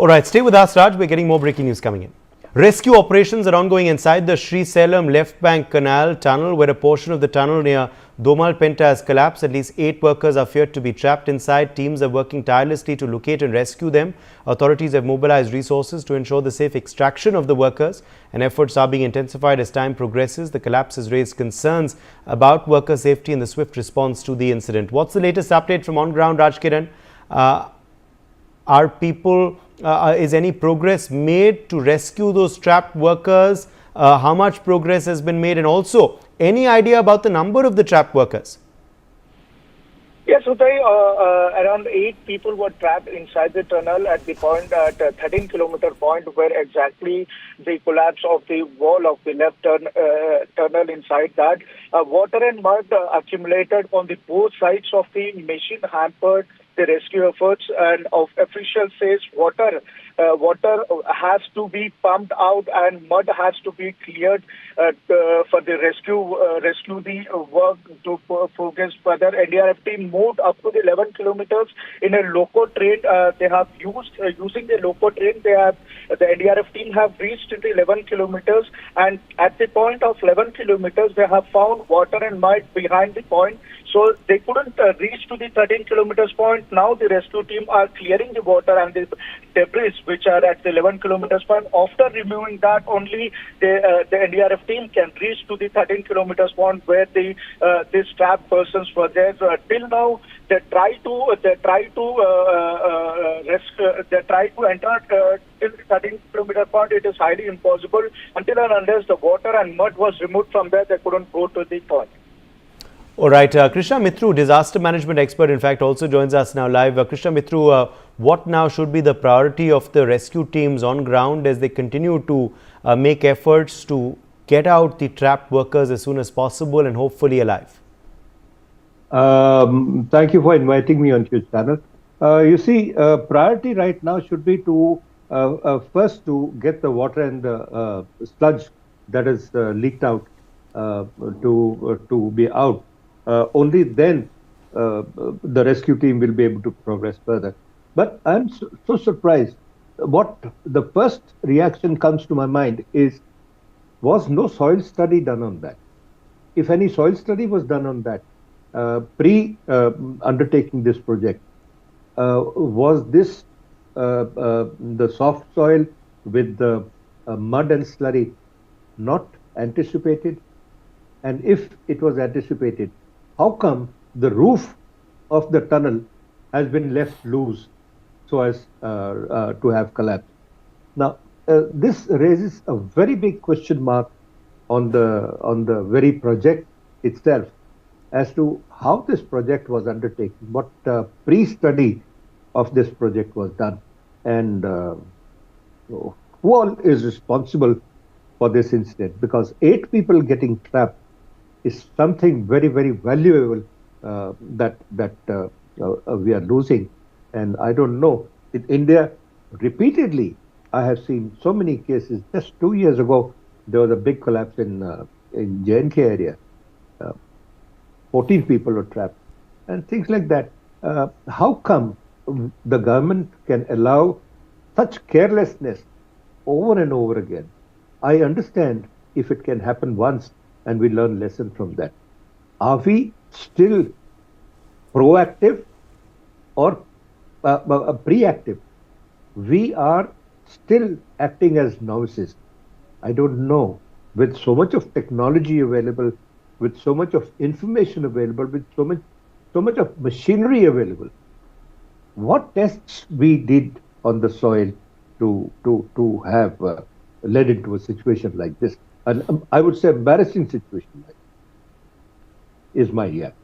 All right, stay with us, Raj. We're getting more breaking news coming in. Rescue operations are ongoing inside the Sri Salem left bank canal tunnel, where a portion of the tunnel near Domalpenta has collapsed. At least 8 workers are feared to be trapped inside. Teams are working tirelessly to locate and rescue them. Authorities have mobilized resources to ensure the safe extraction of the workers, and efforts are being intensified as time progresses. The collapse has raised concerns about worker safety and the swift response to the incident. What's the latest update from on ground, Raj Kiran? Is any progress made to rescue those trapped workers? How much progress has been made, and also any idea about the number of the trapped workers? Yes, Uday, around 8 people were trapped inside the tunnel at the 13-kilometer point where exactly the collapse of the wall of the left tunnel inside that. Water and mud accumulated on the both sides of the machine hampered the rescue efforts, and officials says water has to be pumped out and mud has to be cleared for the rescue the work to progress further. NDRF team moved up to the 11 kilometers in a loco train. They have using the loco train. The NDRF team have reached the 11 kilometers, and at the point of 11 kilometers they have found water and mud behind the point. So they couldn't reach to the 13 kilometers point. Now the rescue team are clearing the water and the debris which are at the 11 kilometers point. After removing that, only the NDRF team can reach to the 13 kilometers point where these trapped persons were there. Till now, they try to enter till the 13 kilometer point. It is highly impossible until and unless the water and mud was removed from there. They couldn't go to the point. All right, Krishna Mitru, disaster management expert, in fact, also joins us now live. Krishna Mitru, what now should be the priority of the rescue teams on ground as they continue to make efforts to get out the trapped workers as soon as possible and hopefully alive? Thank you for inviting me onto your channel. You see, priority right now should be to first to get the water and sludge that is leaked out to be out. Only then the rescue team will be able to progress further. But I'm so surprised. What the first reaction comes to my mind is, was no soil study done on that? If any soil study was done on that, undertaking this project, was this the soft soil with the mud and slurry not anticipated? And if it was anticipated, how come the roof of the tunnel has been left loose so as to have collapsed? Now, this raises a very big question mark on the very project itself as to how this project was undertaken, what pre-study of this project was done, and who all is responsible for this incident, because 8 people getting trapped is something very, very valuable that we are losing. And I don't know, in India, repeatedly, I have seen so many cases. Just 2 years ago, there was a big collapse in J&K area. 14 people were trapped and things like that. How come the government can allow such carelessness over and over again? I understand if it can happen once and we learn lesson from that. Are we still proactive or preactive? We are still acting as novices. I don't know. With so much of technology available, with so much of information available, with so much of machinery available, what tests we did on the soil to have led into a situation like this? And I would say embarrassing situation like is my reaction.